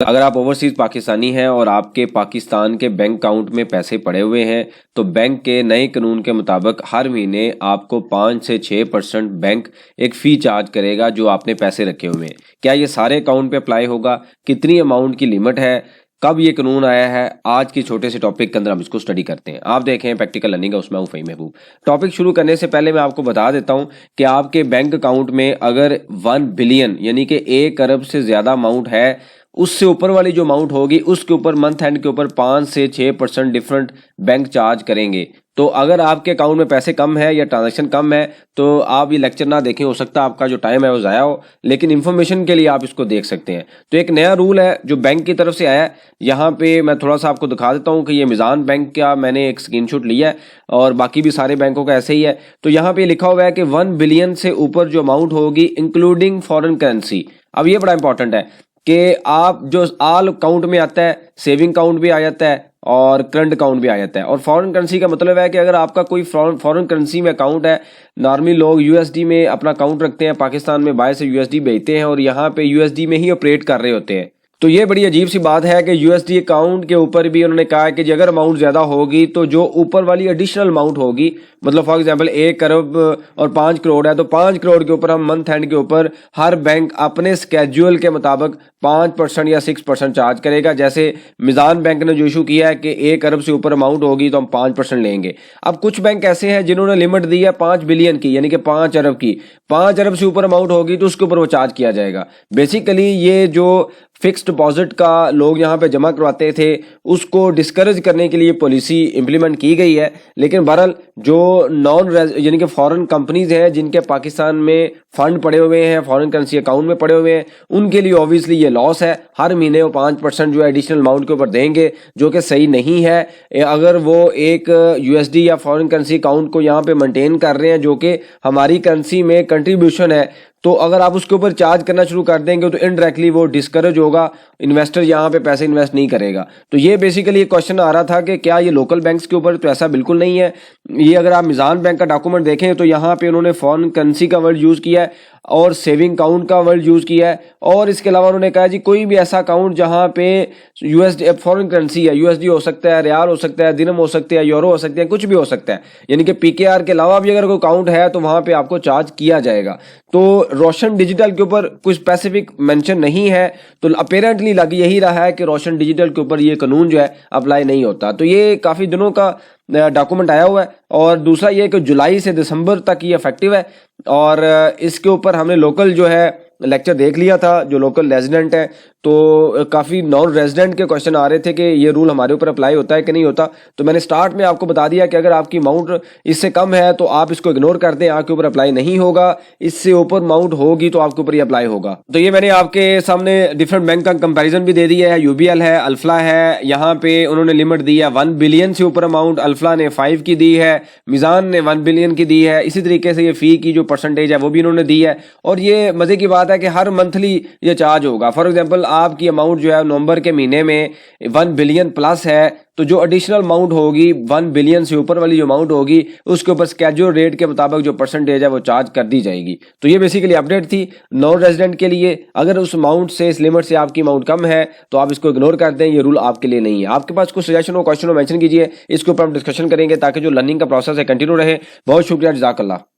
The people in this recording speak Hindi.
अगर आप ओवरसीज पाकिस्तानी हैं और आपके पाकिस्तान के बैंक अकाउंट में पैसे पड़े हुए हैं तो बैंक के नए कानून के मुताबिक हर महीने आपको 5 से 6% बैंक एक फ़ी चार्ज करेगा जो आपने पैसे रखे हुए हैं। क्या ये सारे अकाउंट पे अप्लाई होगा? कितनी अमाउंट की लिमिट है? कब ये कानून आया है? आज की छोटे से टॉपिक के अंदर हम इसको स्टडी करते हैं। आप देखें प्रैक्टिकल लर्निंग है, उसमें हूँ फ़हीम महबूब। टॉपिक शुरू करने से पहले मैं आपको बता देता हूँ कि आपके बैंक अकाउंट में अगर 1 बिलियन यानी कि 1 अरब से ज़्यादा अमाउंट है, उससे ऊपर वाली जो अमाउंट होगी उसके ऊपर मंथ एंड के ऊपर 5 से 6% डिफरेंट बैंक चार्ज करेंगे। तो अगर आपके अकाउंट में पैसे कम है या ट्रांजैक्शन कम है तो आप ये लेक्चर ना देखें, हो सकता है आपका जो टाइम है वो ज़ाया हो, लेकिन इन्फॉर्मेशन के लिए आप इसको देख सकते हैं। तो एक नया रूल है जो बैंक की तरफ से आया है, यहाँ पे मैं थोड़ा सा आपको दिखा देता हूँ कि ये मिज़ान बैंक का मैंने एक स्क्रीनशॉट लिया है और बाकी भी सारे बैंकों का ऐसे ही है। तो यहाँ पे लिखा हुआ है कि 1 बिलियन से ऊपर जो अमाउंट होगी इंक्लूडिंग फॉरेन करेंसी। अब ये बड़ा इंपॉर्टेंट है कि आप जो आल अकाउंट में आता है, सेविंग अकाउंट भी आ जाता है और करंट अकाउंट भी आ जाता है। और फॉरेन करेंसी का मतलब है कि अगर आपका कोई फॉरेन करेंसी में अकाउंट है, नॉर्मली लोग यूएसडी में अपना अकाउंट रखते हैं, पाकिस्तान में बाहर से यूएसडी भेजते हैं और यहाँ पे यूएसडी में ही ऑपरेट कर रहे होते हैं। तो ये बड़ी अजीब सी बात है कि यूएसडी अकाउंट के ऊपर भी उन्होंने कहा है कि अगर अमाउंट ज़्यादा होगी तो जो ऊपर वाली एडिशनल अमाउंट होगी, मतलब फॉर एग्जांपल 1 अरब और 5 करोड़ है तो 5 करोड़ के ऊपर हम मंथ एंड के ऊपर हर बैंक अपने स्केड्यूल के मुताबिक 5% या 6% चार्ज करेगा। जैसे मिज़ान बैंक ने जो इशू किया है कि 1 अरब से ऊपर अमाउंट होगी तो हम 5% लेंगे। अब कुछ बैंक ऐसे हैं जिन्होंने लिमिट दी है 5 बिलियन की, यानी कि 5 अरब की। 5 अरब से ऊपर अमाउंट होगी तो उसके ऊपर वो चार्ज किया जाएगा। बेसिकली ये जो फिक्स डिपॉजिट का लोग यहाँ पे जमा करवाते थे उसको डिस्करेज करने के लिए पॉलिसी इंप्लीमेंट की गई है। लेकिन बहरहाल जो नॉन यानी कि फॉरेन कंपनीज हैं जिनके पाकिस्तान में फंड पड़े हुए हैं, फॉरेन करेंसी अकाउंट में पड़े हुए हैं, उनके लिए ऑब्वियसली ये लॉस है। हर महीने वो 5% जो है एडिशनल अमाउंट के ऊपर देंगे, जो कि सही नहीं है। अगर वो एक यूएसडी या फॉरेन करेंसी अकाउंट को यहाँ पे मेंटेन कर रहे हैं जो कि हमारी करेंसी में कंट्रीब्यूशन है, तो अगर आप उसके ऊपर चार्ज करना शुरू कर देंगे तो इनडायरेक्टली वो डिस्करेज होगा, इन्वेस्टर यहाँ पे पैसे इन्वेस्ट नहीं करेगा। तो ये बेसिकली एक क्वेश्चन आ रहा था कि क्या ये लोकल बैंक्स के ऊपर, तो ऐसा बिल्कुल नहीं है। ये अगर आप मिज़ान बैंक का डॉक्यूमेंट देखें तो यहाँ पे उन्होंने फॉरेन करेंसी का वर्ड यूज़ किया है और सेविंग अकाउंट का वर्ड यूज़ किया है, और इसके अलावा उन्होंने कहा जी कोई भी ऐसा अकाउंट जहाँ पे यूएसडी फॉरेन करेंसी है, यूएसडी हो सकता है, रियाल हो सकता है, दिरहम हो सकते हैं, यूरो हो सकते हैं, कुछ भी हो सकता है, यानी कि पीकेआर के अलावा भी अगर कोई अकाउंट है तो वहाँ पे आपको चार्ज किया जाएगा। तो रोशन डिजिटल के ऊपर कुछ स्पेसिफिक मेंशन नहीं है, तो अपेरेंटली लग यही रहा है कि रोशन डिजिटल के ऊपर ये कानून जो है अप्लाई नहीं होता। तो ये काफ़ी दिनों का डॉक्यूमेंट आया हुआ है। और दूसरा ये कि जुलाई से दिसंबर तक ये इफेक्टिव है, और इसके ऊपर हमने लोकल जो है लेक्चर देख लिया था, जो लोकल रेजिडेंट है, तो काफ़ी नॉन रेजिडेंट के क्वेश्चन आ रहे थे कि ये रूल हमारे ऊपर अप्लाई होता है कि नहीं होता। तो मैंने स्टार्ट में आपको बता दिया कि अगर आपकी अमाउंट इससे कम है तो आप इसको इग्नोर कर दें, आपके ऊपर अप्लाई नहीं होगा। इससे ऊपर अमाउंट होगी तो आपके ऊपर ये अप्लाई होगा। तो ये मैंने आपके सामने डिफरेंट बैंक का कंपेरिजन भी दे दिया है। यूबीएल है, अल्फला है, यहाँ पे उन्होंने लिमिट दी है 1 बिलियन से ऊपर अमाउंट, अल्फला ने 5 की दी है, मिज़ान ने 1 बिलियन की दी है। इसी तरीके से ये फ़ी की जो परसेंटेज है वो भी इन्होंने दी है। और ये मज़े की बात है कि हर मंथली ये चार्ज होगा। फॉर एग्जांपल आपकी अमाउंट जो है नवंबर के महीने में 1 बिलियन प्लस है, तो जो एडिशनल अमाउंट होगी 1 बिलियन से ऊपर वाली जो अमाउंट होगी उसके ऊपर स्केड्यूल रेट के मुताबिक जो परसेंटेज है वो चार्ज कर दी जाएगी। तो ये बेसिकली अपडेट थी नॉन रेजिडेंट के लिए। अगर उस अमाउंट से, इस लिमिट से आपकी अमाउंट कम है तो आप इसको इग्नोर कर दें, ये रूल आपके लिए नहीं है। आपके पास कुछ सजेशन हो, क्वेश्चन हो, मेंशन कीजिए, इसके ऊपर हम डिस्कशन करेंगे ताकि जो लर्निंग का प्रोसेस है कंटिन्यू रहे। बहुत शुक्रिया, जज़ाकल्लाह।